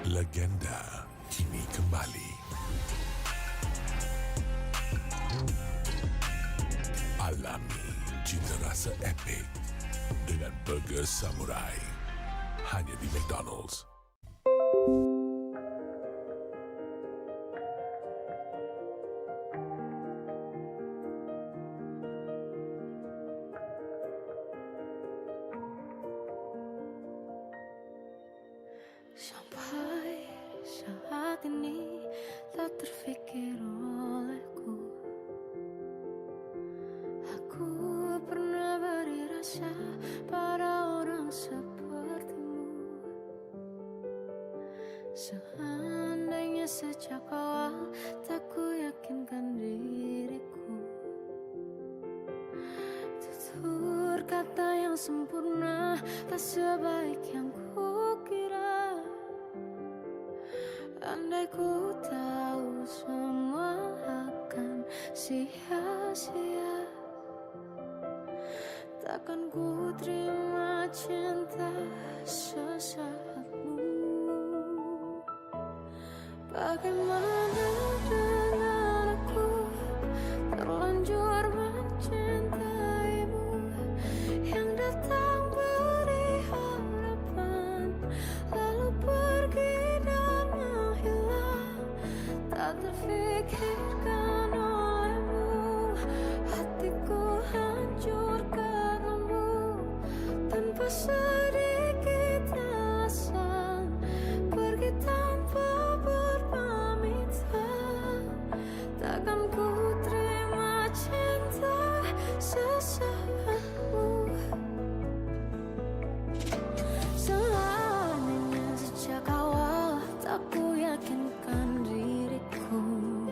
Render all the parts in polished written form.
Legenda kini kembali. Alami cita rasa epik dengan burger samurai hanya di McDonald's. Sampai saat ini tak terfikir olehku, aku pernah beri rasa pada orang sepertimu. Seandainya sejak awal tak ku yakinkan diriku, tutur kata yang sempurna tak sebaik yang ku kira. Andai ku tahu semua akan sia-sia, takkan ku terima cinta sesaatmu. Bagaimana dengan aku terlanjur mencintaimu, yang datang beri harapan lalu pergi dan menghilang, tak terfikirkan olehmu. Hatiku hancur karenamu, tanpa sedikit alasan, pergi tanpa berpamitan. Takkan ku terima cinta sesaatmu. Seandainya sejak awal tak ku yakinkan diriku,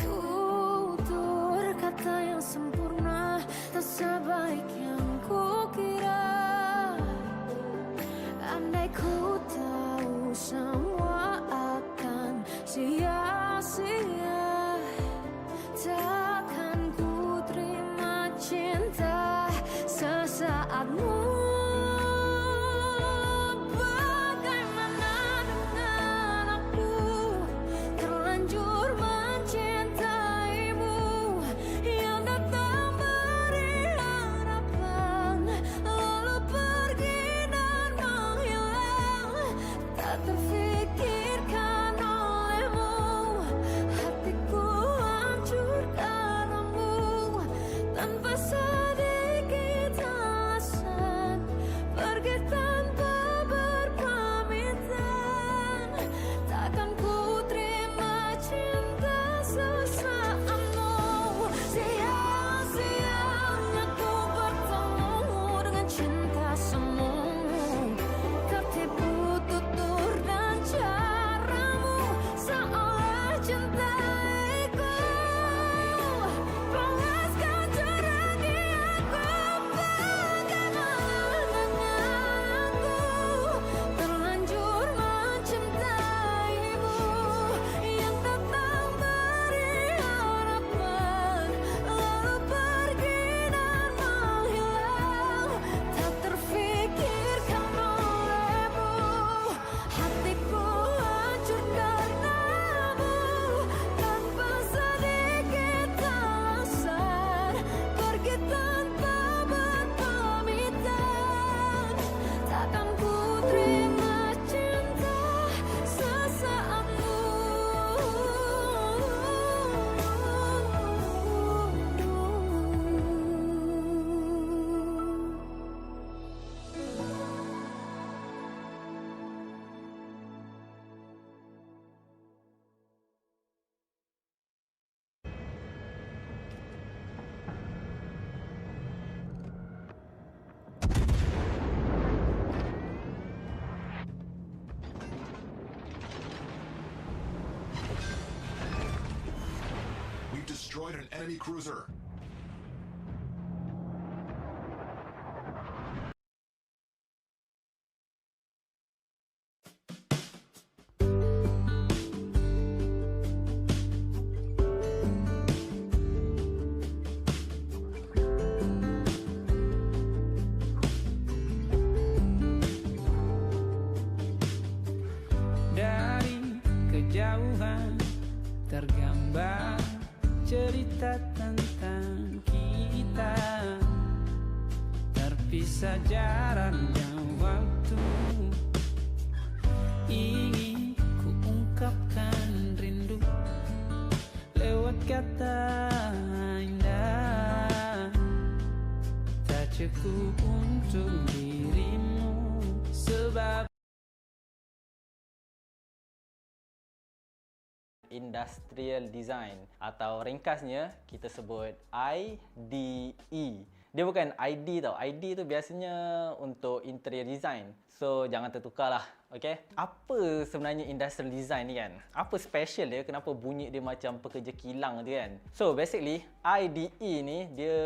tutur kata yang sempurna tak sebaik yang ku kira. saatmu. Bagaimana dengan aku, terlanjur mencintaimu, yang datang beri harapan, lalu pergi dan menghilang, tak terfikirkan olehmu. Hatiku hancur karenamu, tanpa sedikit alasan, pergi tanpa berpamitan. Takkan ku terima cinta sesaatmu. Sia-sianya ku bertemu dengan cinta semu, tertipu tutur dan caramu, seolah cintaiku panaskan cerah di aku. Bagaimana dengan aku, terlanjur mencintaimu, yang datang beri harapan, lalu pergi dan menghilang, tak terfikirkan olehmu. Hatiku hancur karenamu, tanpa sedikit alasan, pergi tanpa berpamitan. Takkan ku terima cinta sesaatmu. We've destroyed an enemy cruiser. Dari kejauhan tergambar cerita tentang kita, terpisah jarak dan waktu. Ingin ku ungkapkan rindu lewat kata indah, tak cukup untuk dirimu, sebab Industrial Design, atau ringkasnya kita sebut IDE. Dia bukan ID tau. ID tu biasanya untuk interior design. So jangan tertukarlah. Okay? Apa sebenarnya industrial design ni kan? Apa special dia? Kenapa bunyi dia macam pekerja kilang tu kan? So basically IDE ni dia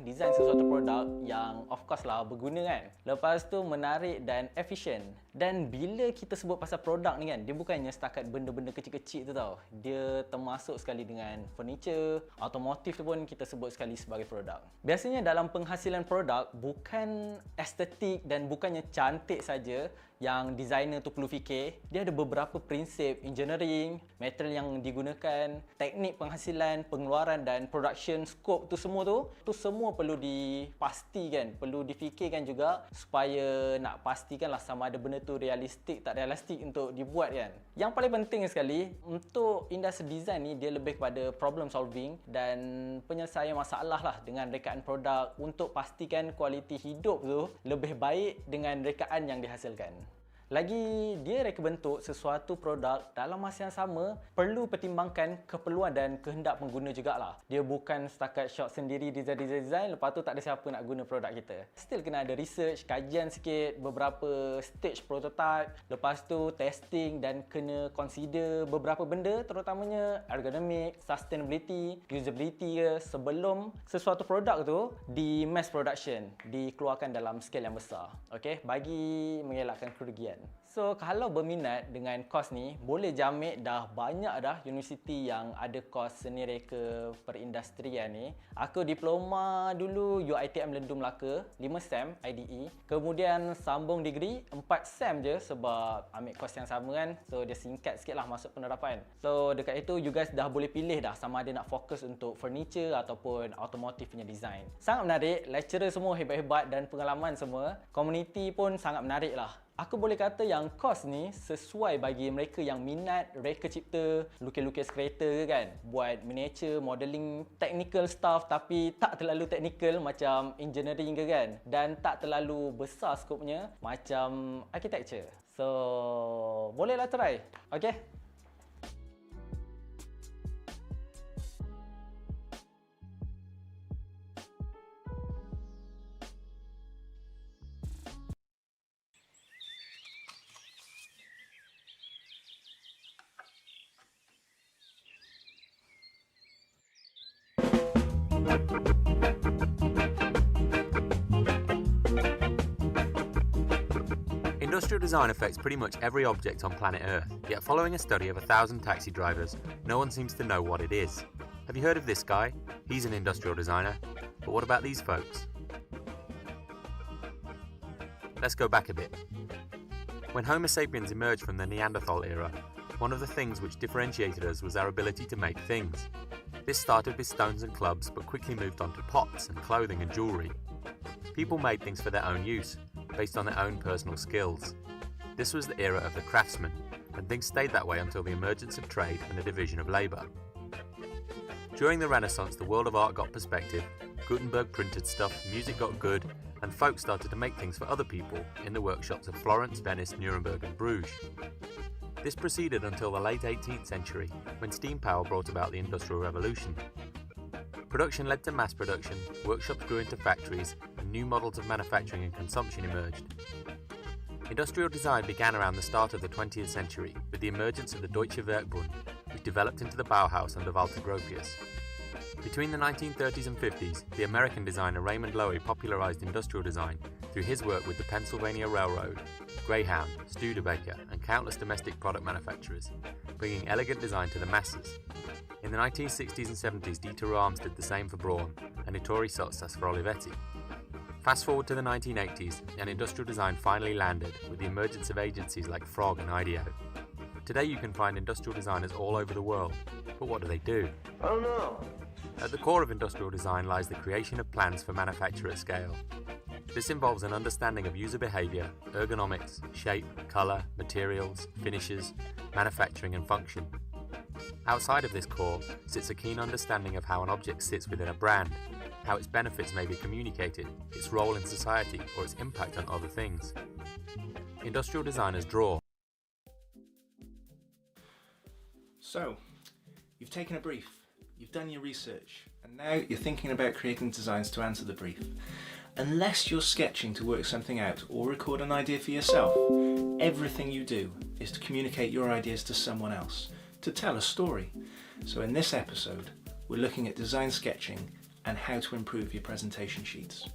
design sesuatu produk yang of course lah berguna kan. Lepas tu menarik dan efisien. Dan bila kita sebut pasal produk ni kan, dia bukannya setakat benda-benda kecil-kecil tu tau. Dia termasuk sekali dengan furniture, automotif tu pun kita sebut sekali sebagai produk. Biasanya dalam penghasilan produk bukan estetik dan bukannya cantik saja yang designer tu perlu fikir. Dia ada beberapa prinsip engineering, material yang digunakan, teknik penghasilan, pengeluaran dan production scope tu semua perlu dipastikan, perlu difikirkan juga supaya nak pastikanlah sama ada benda tu realistik tak realistik untuk dibuat kan. Yang paling penting sekali untuk industri design ni, dia lebih kepada problem solving dan penyelesaian masalah lah dengan rekaan produk untuk pastikan kualiti hidup tu lebih baik dengan rekaan yang dihasilkan. Lagi, dia reka bentuk sesuatu produk dalam masa yang sama perlu pertimbangkan keperluan dan kehendak pengguna jugalah. Dia bukan setakat shot sendiri design, lepas tu tak ada siapa nak guna produk kita. Still kena ada research, kajian sikit, beberapa stage prototype, lepas tu testing dan kena consider beberapa benda terutamanya ergonomic, sustainability, usability ke sebelum sesuatu produk tu di mass production, dikeluarkan dalam skala yang besar. Okay, bagi mengelakkan kerugian. So kalau berminat dengan kos ni, boleh jamik dah banyak dah universiti yang ada kos seni reka perindustrian ni. Aku diploma dulu UiTM Lendung Melaka, 5 sem IDE. Kemudian sambung degree 4 sem je sebab ambil kos yang sama kan. So dia singkat sikit lah masuk penerapan. So dekat itu you guys dah boleh pilih dah sama ada nak fokus untuk furniture ataupun automotive punya design. Sangat menarik, lecturer semua hebat-hebat dan pengalaman semua. Community pun sangat menarik lah. Aku boleh kata yang kos ni sesuai bagi mereka yang minat reka cipta, lukis-lukis kereta ke kan, buat miniature, modeling, technical stuff tapi tak terlalu technical macam engineering ke kan, dan tak terlalu besar skopnya macam architecture. So, bolehlah try. Okay? Industrial design affects pretty much every object on planet Earth, yet following a study of 1,000 taxi drivers, no one seems to know what it is. Have you heard of this guy? He's an industrial designer. But what about these folks? Let's go back a bit. When Homo sapiens emerged from the Neanderthal era, one of the things which differentiated us was our ability to make things. This started with stones and clubs, but quickly moved on to pots and clothing and jewellery. People made things for their own use, based on their own personal skills. This was the era of the craftsman, and things stayed that way until the emergence of trade and the division of labour. During the Renaissance, the world of art got perspective, Gutenberg printed stuff, music got good, and folk started to make things for other people in the workshops of Florence, Venice, Nuremberg and Bruges. This proceeded until the late 18th century, when steam power brought about the Industrial Revolution. Production led to mass production, workshops grew into factories, and new models of manufacturing and consumption emerged. Industrial design began around the start of the 20th century with the emergence of the Deutsche Werkbund, which developed into the Bauhaus under Walter Gropius. Between the 1930s and 50s, the American designer Raymond Loewy popularized industrial design through his work with the Pennsylvania Railroad, Greyhound, Studebaker, and countless domestic product manufacturers, bringing elegant design to the masses. In the 1960s and 70s, Dieter Rams did the same for Braun, and Ettore Sottsass for Olivetti. Fast forward to the 1980s, and industrial design finally landed with the emergence of agencies like Frog and IDEO. Today you can find industrial designers all over the world, but what do they do? I don't know. At the core of industrial design lies the creation of plans for manufacture at scale. This involves an understanding of user behaviour, ergonomics, shape, colour, materials, finishes, manufacturing and function. Outside of this core sits a keen understanding of how an object sits within a brand, how its benefits may be communicated, its role in society or its impact on other things. Industrial designers draw. So, you've taken a brief, you've done your research, and now you're thinking about creating designs to answer the brief. Unless you're sketching to work something out or record an idea for yourself, everything you do is to communicate your ideas to someone else, to tell a story. So in this episode, we're looking at design sketching and how to improve your presentation sheets.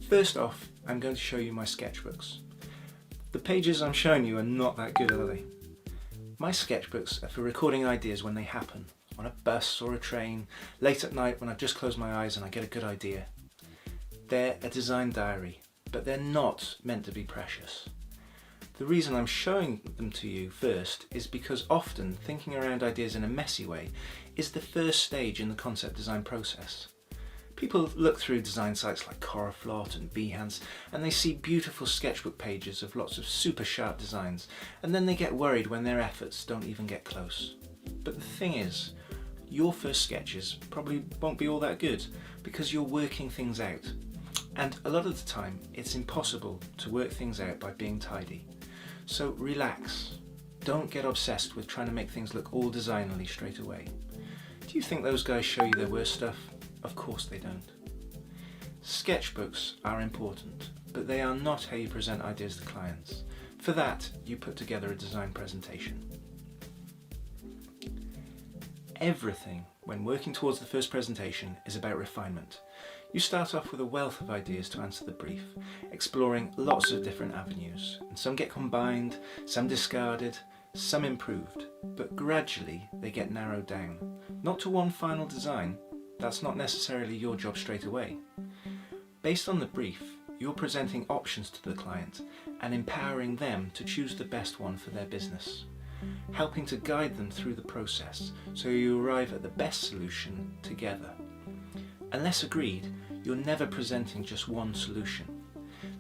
First off, I'm going to show you my sketchbooks. The pages I'm showing you are not that good, are they? My sketchbooks are for recording ideas when they happen, on a bus or a train, late at night when I've just closed my eyes and I get a good idea. They're a design diary, but they're not meant to be precious. The reason I'm showing them to you first is because often thinking around ideas in a messy way is the first stage in the concept design process. People look through design sites like Coraflot and Behance and they see beautiful sketchbook pages of lots of super sharp designs, and then they get worried when their efforts don't even get close. But the thing is, your first sketches probably won't be all that good because you're working things out. And a lot of the time, it's impossible to work things out by being tidy. So relax. Don't get obsessed with trying to make things look all designerly straight away. Do you think those guys show you their worst stuff? Of course they don't. Sketchbooks are important, but they are not how you present ideas to clients. For that, you put together a design presentation. Everything, when working towards the first presentation, is about refinement. You start off with a wealth of ideas to answer the brief, exploring lots of different avenues, and some get combined, some discarded, some improved, but gradually they get narrowed down. Not to one final design, that's not necessarily your job straight away. Based on the brief, you're presenting options to the client and empowering them to choose the best one for their business, helping to guide them through the process so you arrive at the best solution together. Unless agreed, you're never presenting just one solution.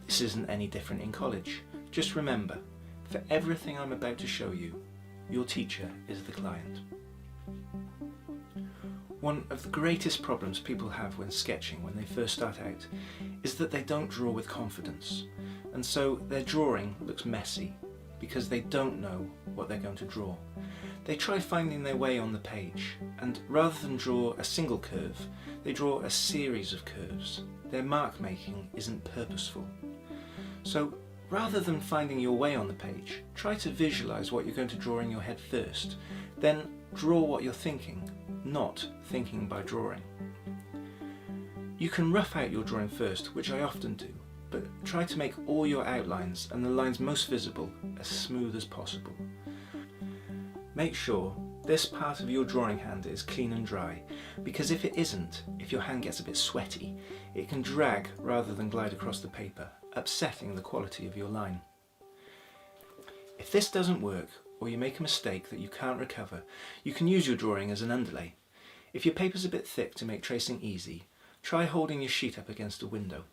This isn't any different in college. Just remember, for everything I'm about to show you, your teacher is the client. One of the greatest problems people have when sketching when they first start out is that they don't draw with confidence, and so their drawing looks messy because they don't know what they're going to draw. They try finding their way on the page, and rather than draw a single curve, they draw a series of curves. Their mark making isn't purposeful. So rather than finding your way on the page, try to visualize what you're going to draw in your head first, then draw what you're thinking, not thinking by drawing. You can rough out your drawing first, which I often do, but try to make all your outlines and the lines most visible as smooth as possible. Make sure this part of your drawing hand is clean and dry, because if it isn't, if your hand gets a bit sweaty, it can drag rather than glide across the paper, upsetting the quality of your line. If this doesn't work, or you make a mistake that you can't recover, you can use your drawing as an underlay. If your paper's a bit thick to make tracing easy, try holding your sheet up against a window.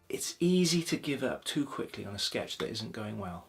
It's easy to give up too quickly on a sketch that isn't going well.